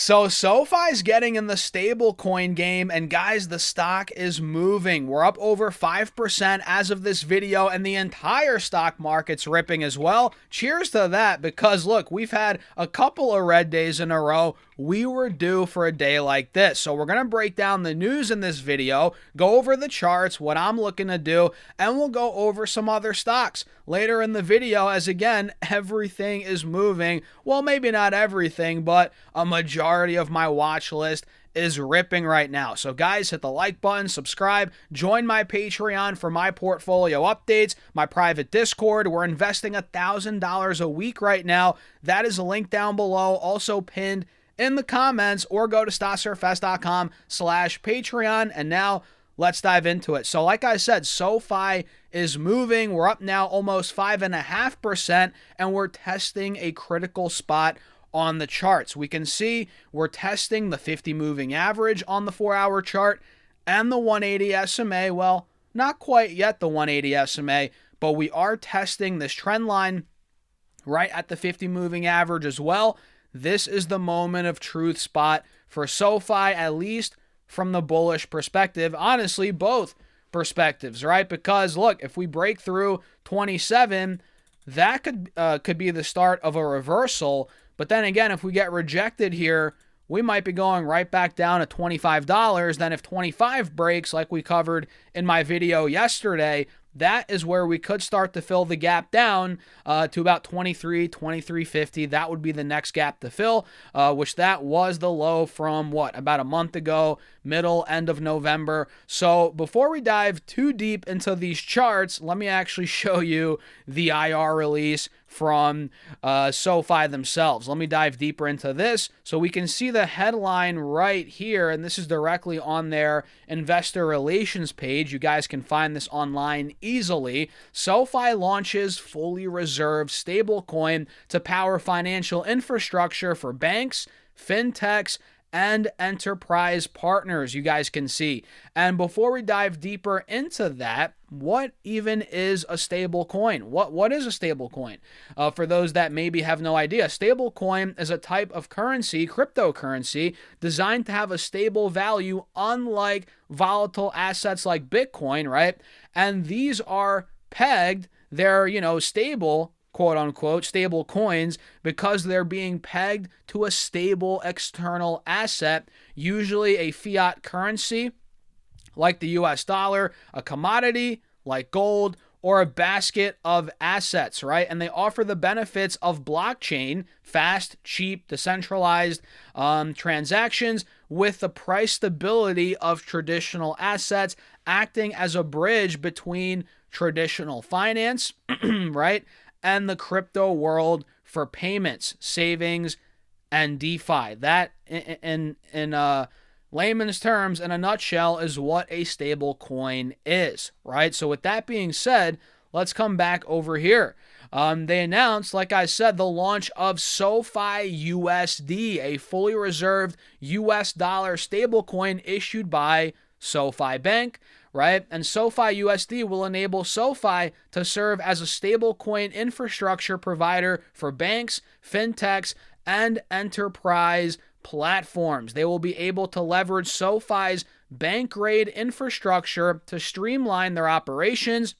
So SoFi's getting in the stablecoin game, and guys, the stock is moving. We're up over 5% as of this video, and the entire stock market's ripping as well. Cheers to that, because look, we've had a couple of red days in a row. We were due for a day like this. So we're going to break down the news in this video, go over the charts, what I'm looking to do, and we'll go over some other stocks later in the video, as again, everything is moving. Well, maybe not everything, but a majority of my watch list is ripping right now. So guys, hit the like button, subscribe, join my Patreon for my portfolio updates, my private Discord. We're investing $1,000 a week right now. That is a link down below, also pinned in the comments, or go to stocks-surfest.com/Patreon. And now let's dive into it. So like I said, SoFi is moving. We're up now almost 5.5%, and we're testing a critical spot on the charts. We can see we're testing the 50 moving average on the 4-hour chart and the 180 SMA. Well, not quite yet the 180 SMA, but we are testing this trend line right at the 50 moving average as well. This is the moment of truth spot for SoFi, at least from the bullish perspective. Honestly, both perspectives, right? Because look, if we break through 27, that could be the start of a reversal. But then again, if we get rejected here, we might be going right back down to $25. Then if 25 breaks, like we covered in my video yesterday, that is where we could start to fill the gap down to about 23, 23.50. That would be the next gap to fill, which that was the low from about a month ago, end of November. So before we dive too deep into these charts, let me actually show you the IR release from SoFi themselves. Let me dive deeper into this so we can see the headline right here, and this is directly on their investor relations page. You guys can find this online easily. SoFi launches fully reserved stablecoin to power financial infrastructure for banks, fintechs, and enterprise partners, you guys can see. And before we dive deeper into that, what even is a stable coin? What is a stable coin? For those that maybe have no idea, stable coin is a type of currency, cryptocurrency, designed to have a stable value, unlike volatile assets like Bitcoin, right? And these are pegged, they're, stable, quote unquote, stable coins, because they're being pegged to a stable external asset, usually a fiat currency like the US dollar, a commodity like gold, or a basket of assets, right? And they offer the benefits of blockchain, fast, cheap, decentralized transactions, with the price stability of traditional assets, acting as a bridge between traditional finance, right, and the crypto world for payments, savings, and DeFi. That, in layman's terms, in a nutshell, is what a stable coin is, right? So with that being said, let's come back over here. They announced, like I said, the launch of SoFi USD, a fully reserved US dollar stablecoin issued by SoFi Bank, right? And SoFi USD will enable SoFi to serve as a stablecoin infrastructure provider for banks, fintechs, and enterprise platforms. They will be able to leverage SoFi's bank-grade infrastructure to streamline their operations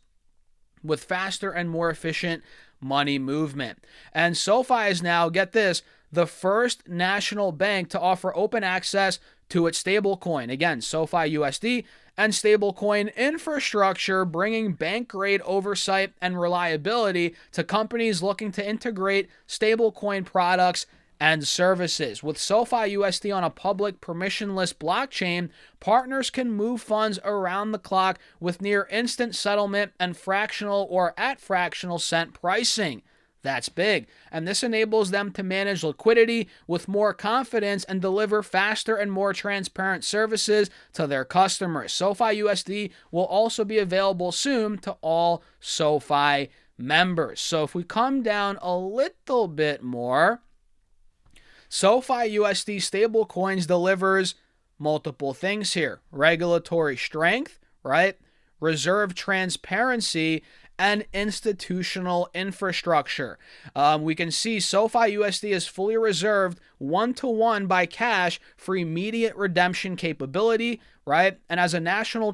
with faster and more efficient money movement. And SoFi is now, get this, the first national bank to offer open access to its stablecoin. Again, SoFi USD and stablecoin infrastructure, bringing bank-grade oversight and reliability to companies looking to integrate stablecoin products and services. With SoFi USD on a public permissionless blockchain, partners can move funds around the clock with near instant settlement and fractional or at fractional cent pricing. That's big. And this enables them to manage liquidity with more confidence and deliver faster and more transparent services to their customers. SoFi USD will also be available soon to all SoFi members. So if we come down a little bit more, SoFi USD stablecoins delivers multiple things here. Regulatory strength, right? Reserve transparency, and institutional infrastructure. We can see SoFi USD is fully reserved 1-to-1 by cash for immediate redemption capability, right? And as a nationally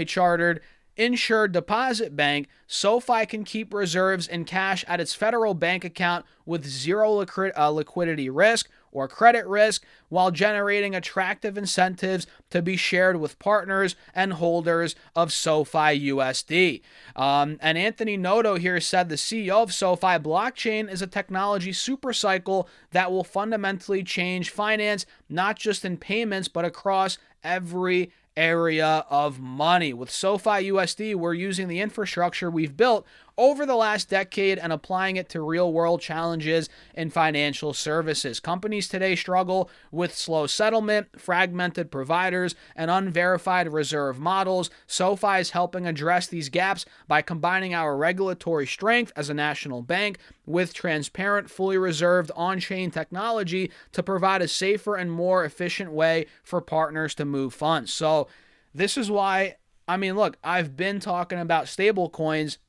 chartered insured deposit bank, SoFi can keep reserves in cash at its federal bank account with zero liquidity risk or credit risk, while generating attractive incentives to be shared with partners and holders of SoFi USD. And Anthony Noto here said the CEO of SoFi blockchain is a technology supercycle that will fundamentally change finance, not just in payments, but across every area of money. With SoFi USD, we're using the infrastructure we've built over the last decade and applying it to real-world challenges in financial services. Companies today struggle with slow settlement, fragmented providers, and unverified reserve models. SoFi is helping address these gaps by combining our regulatory strength as a national bank with transparent, fully reserved on-chain technology to provide a safer and more efficient way for partners to move funds. So this is why, I mean, look, I've been talking about stablecoins.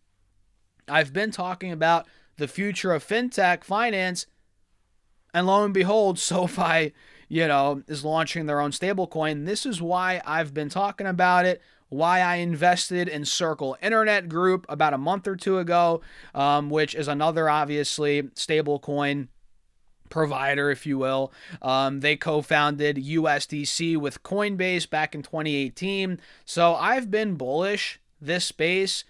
I've been talking about the future of fintech finance, and lo and behold, SoFi, is launching their own stablecoin. This is why I've been talking about it, why I invested in Circle Internet Group about a month or two ago, which is another, obviously, stablecoin provider, if you will. They co-founded USDC with Coinbase back in 2018. So I've been bullish this space.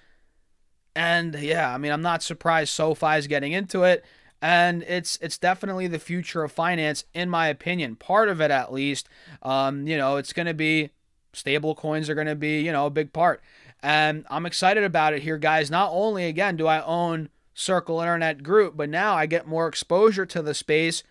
And yeah, I mean, I'm not surprised SoFi is getting into it. And it's definitely the future of finance, in my opinion. Part of it, at least. It's going to be, stable coins are going to be, a big part. And I'm excited about it here, guys. Not only, again, do I own Circle Internet Group, but now I get more exposure to the space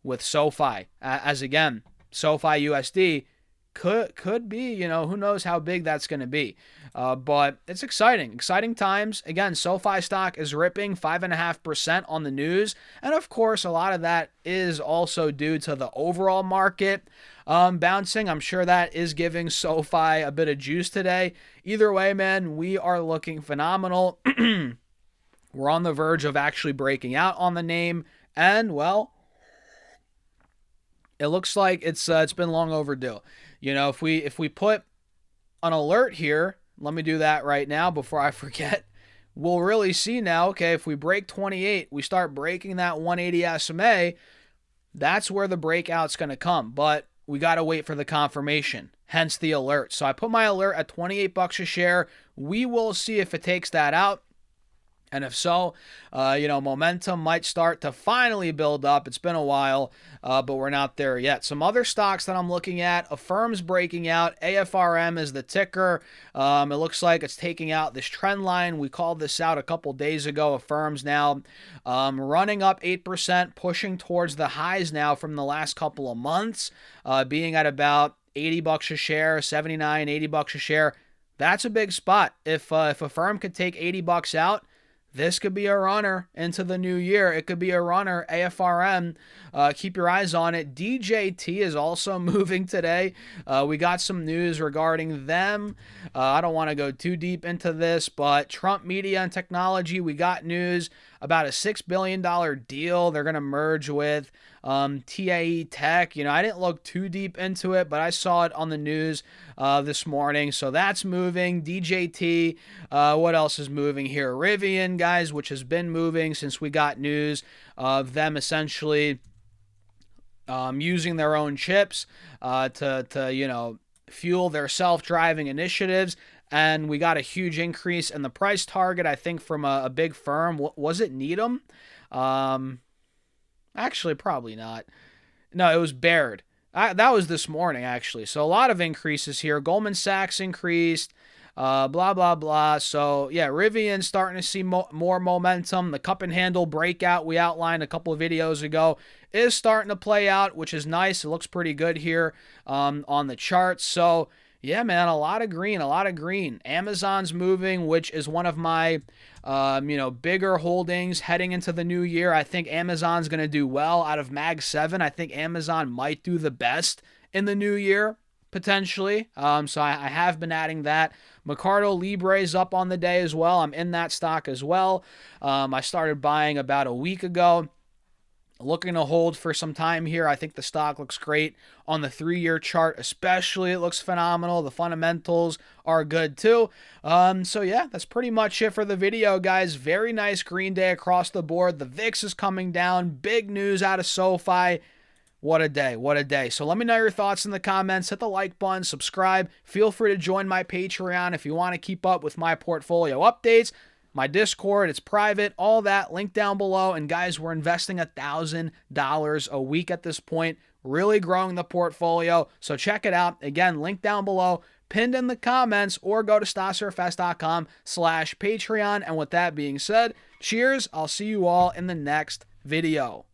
with SoFi. As again, SoFi USD could be, who knows how big that's going to be. But it's exciting times. Again, SoFi stock is ripping 5.5% on the news. And of course, a lot of that is also due to the overall market bouncing. I'm sure that is giving SoFi a bit of juice today. Either way, man, we are looking phenomenal. We're on the verge of actually breaking out on the name. And, well, it looks like it's been long overdue. If we put an alert here, let me do that right now before I forget. We'll really see now, okay, if we break 28, we start breaking that 180 SMA, that's where the breakout's going to come. But we got to wait for the confirmation, hence the alert. So I put my alert at $28 a share. We will see if it takes that out. And if so, momentum might start to finally build up. It's been a while, but we're not there yet. Some other stocks that I'm looking at, Affirm's breaking out. AFRM is the ticker. It looks like it's taking out this trend line. We called this out a couple days ago. Affirm's now running up 8%, pushing towards the highs now from the last couple of months, being at about $80 a share, $79, $80 a share. That's a big spot. If Affirm could take $80 out, this could be a runner into the new year. It could be a runner. AFRM, keep your eyes on it. DJT is also moving today. We got some news regarding them. I don't want to go too deep into this, but Trump Media and Technology, we got news about a $6 billion deal they're going to merge with TAE Tech. I didn't look too deep into it, but I saw it on the news this morning. So that's moving. DJT, what else is moving here? Rivian, guys, which has been moving since we got news of them essentially using their own chips to fuel their self-driving initiatives. And we got a huge increase in the price target, I think, from a big firm. Was it Needham? Actually, probably not. No, it was Baird. That was this morning, actually. So a lot of increases here. Goldman Sachs increased, blah, blah, blah. So, yeah, Rivian starting to see more momentum. The cup and handle breakout we outlined a couple of videos ago is starting to play out, which is nice. It looks pretty good here on the charts. So, yeah, man, a lot of green. Amazon's moving, which is one of my, bigger holdings heading into the new year. I think Amazon's going to do well out of Mag 7. I think Amazon might do the best in the new year. potentially. So I have been adding that. Mercado Libre is up on the day as well. I'm in that stock as well. I started buying about a week ago. Looking to hold for some time here. I think the stock looks great on the 3-year chart, especially. It looks phenomenal. The fundamentals are good too. So yeah, that's pretty much it for the video, guys. Very nice green day across the board. The VIX is coming down. Big news out of SoFi. What a day. What a day. So let me know your thoughts in the comments. Hit the like button, subscribe. Feel free to join my Patreon if you want to keep up with my portfolio updates. My Discord, it's private, all that, link down below. And guys, we're investing $1,000 a week at this point, really growing the portfolio. So check it out. Again, link down below, pinned in the comments, or go to StasserFest.com/Patreon. And with that being said, cheers. I'll see you all in the next video.